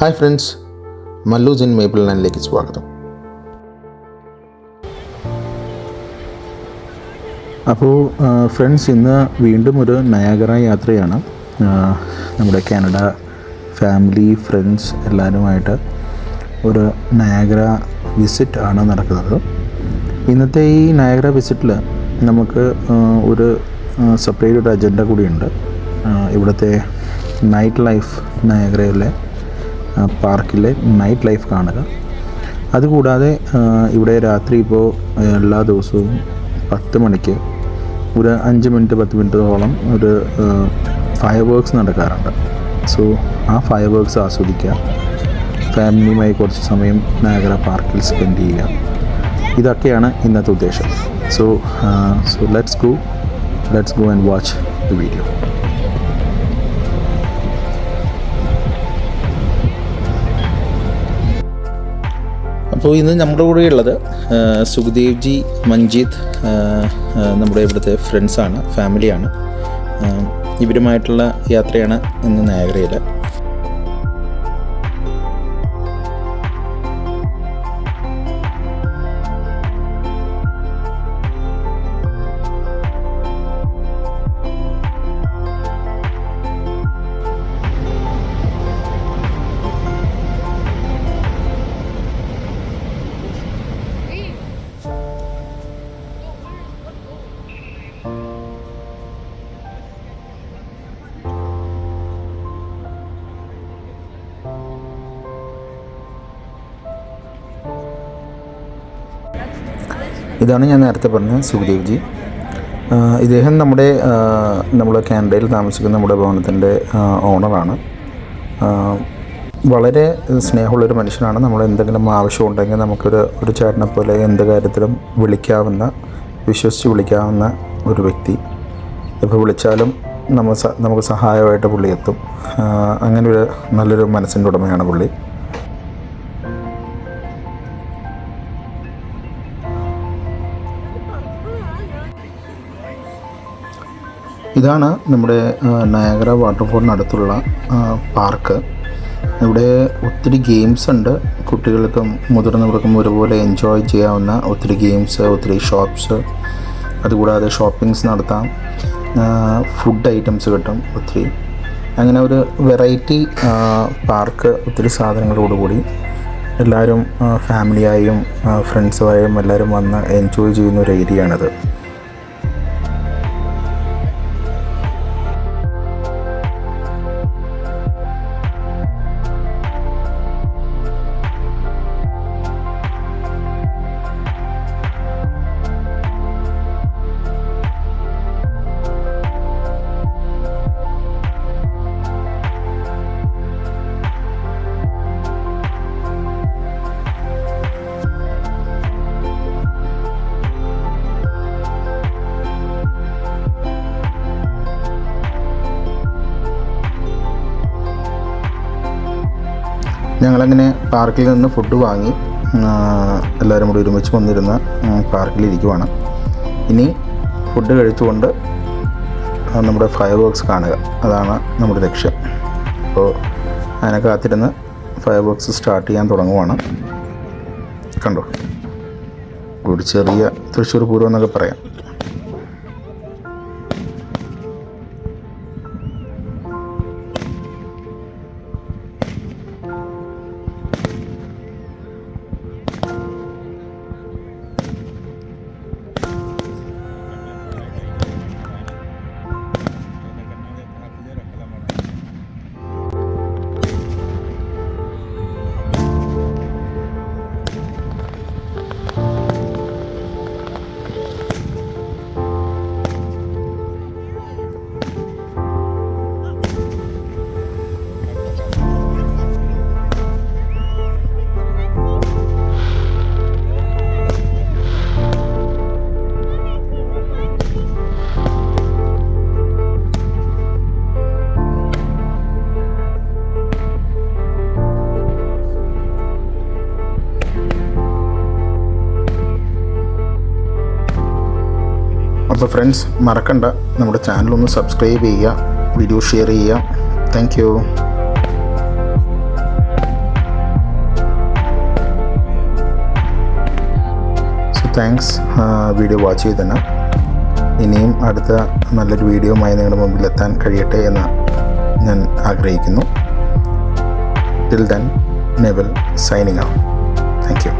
Hi friends, Mallus in maple ലാൻഡിലേക്ക് സ്വാഗതം. അപ്പോൾ ഫ്രണ്ട്സ്, ഇന്ന് വീണ്ടും ഒരു നയാഗറ യാത്രയാണ്. നമ്മുടെ കാനഡ ഫാമിലി ഫ്രണ്ട്സ് എല്ലാവരുമായിട്ട് ഒരു നയാഗറ വിസിറ്റ് ആണ് നടക്കുന്നത്. ഇന്നത്തെ ഈ നയാഗറ വിസിറ്റിൽ നമുക്ക് ഒരു സെപ്പറേറ്റ് ഒരു അജണ്ട കൂടിയുണ്ട്. ഇവിടുത്തെ നൈറ്റ് ലൈഫ്, നയാഗറയിലെ പാർക്കിലെ നൈറ്റ് ലൈഫ് കാണുക. അതുകൂടാതെ ഇവിടെ രാത്രി ഇപ്പോൾ എല്ലാ ദിവസവും 10 മണിക്ക് ഒരു 5 മിനിറ്റ് 10 മിനിറ്റോളം ഒരു ഫയർ വർക്ക്സ് നടക്കാറുണ്ട്. സോ ആ ഫയർ വർക്ക്സ് ആസ്വദിക്കുക, ഫാമിലിയുമായി കുറച്ച് സമയം നയാഗറ പാർക്കിൽ സ്പെൻഡ് ചെയ്യുക. ഇതൊക്കെയാണ് ഇന്നത്തെ ഉദ്ദേശം. So let's go and watch the video. അപ്പോൾ ഇന്ന് നമ്മുടെ കൂടെ ഉള്ളത് സുഖദേവ് ജി, മഞ്ജിത്ത്, നമ്മുടെ ഇവിടുത്തെ ഫ്രണ്ട്സാണ്, ഫാമിലിയാണ്. ഇവരുമായിട്ടുള്ള യാത്രയാണ് ഇന്ന് നയാഗറയിൽ. ഇതാണ് ഞാൻ നേരത്തെ പറഞ്ഞ സുഖദേവ് ജി. ഇദ്ദേഹം നമ്മുടെ കാനഡയിൽ താമസിക്കുന്ന നമ്മുടെ ഭവനത്തിൻ്റെ ഓണറാണ്. വളരെ സ്നേഹമുള്ളൊരു മനുഷ്യനാണ്. നമ്മൾ എന്തെങ്കിലും ആവശ്യമുണ്ടെങ്കിൽ ഒരു ചേട്ടനെ പോലെ എന്ത് കാര്യത്തിലും വിശ്വസിച്ച് വിളിക്കാവുന്ന ഒരു വ്യക്തി. ഇപ്പോൾ വിളിച്ചാലും നമുക്ക് സഹായമായിട്ട് പുള്ളി എത്തും. അങ്ങനെ ഒരു നല്ലൊരു മനസ്സിൻ്റെ ഉടമയാണ് പുള്ളി. ഇതാണ് നമ്മുടെ നയാഗറ വാട്ടർഫോളിനടുത്തുള്ള പാർക്ക്. ഇവിടെ ഒത്തിരി ഗെയിംസ് ഉണ്ട്. കുട്ടികൾക്കും മുതിർന്നവർക്കും ഒരുപോലെ എൻജോയ് ചെയ്യാവുന്ന ഒത്തിരി ഗെയിംസ്, ഒത്തിരി ഷോപ്സ്, അതുകൂടാതെ ഷോപ്പിങ്സ് നടത്താം. ഫുഡ് ഐറ്റംസ് കിട്ടും ഒത്തിരി. അങ്ങനെ ഒരു വെറൈറ്റി പാർക്ക്, ഒത്തിരി സാധനങ്ങളോടുകൂടി എല്ലാവരും ഫാമിലിയായും ഫ്രണ്ട്സുമായും എല്ലാവരും വന്ന് എൻജോയ് ചെയ്യുന്ന ഒരു ഏരിയയാണിത്. ഞങ്ങളങ്ങനെ പാർക്കിൽ നിന്ന് ഫുഡ് വാങ്ങി എല്ലാവരും കൂടി ഒരുമിച്ച് വന്നിരുന്ന് പാർക്കിലിരിക്കുവാണ്. ഇനി ഫുഡ് കഴിച്ചുകൊണ്ട് നമ്മുടെ ഫയർ വർക്ക്സ് കാണുക, അതാണ് നമ്മുടെ ലക്ഷ്യം. അപ്പോൾ അതിനെ കാത്തിരുന്ന് ഫയർ വർക്ക്സ് സ്റ്റാർട്ട് ചെയ്യാൻ തുടങ്ങുവാണ്. കണ്ടോ, ഒരു ചെറിയ തൃശ്ശൂർ പൂരം എന്നൊക്കെ പറയാം. അപ്പോൾ ഫ്രണ്ട്സ്, മറക്കണ്ട നമ്മുടെ ചാനലൊന്ന് സബ്സ്ക്രൈബ് ചെയ്യുക, വീഡിയോ ഷെയർ ചെയ്യുക. Thank you. Thanks video watch ചെയ്തതിന്. ഇനിയും അടുത്ത നല്ലൊരു വീഡിയോയുമായി നിങ്ങളുടെ മുമ്പിൽ എത്താൻ കഴിയട്ടെ എന്ന് ഞാൻ ആഗ്രഹിക്കുന്നു. Till then, Neville signing off. Thank U.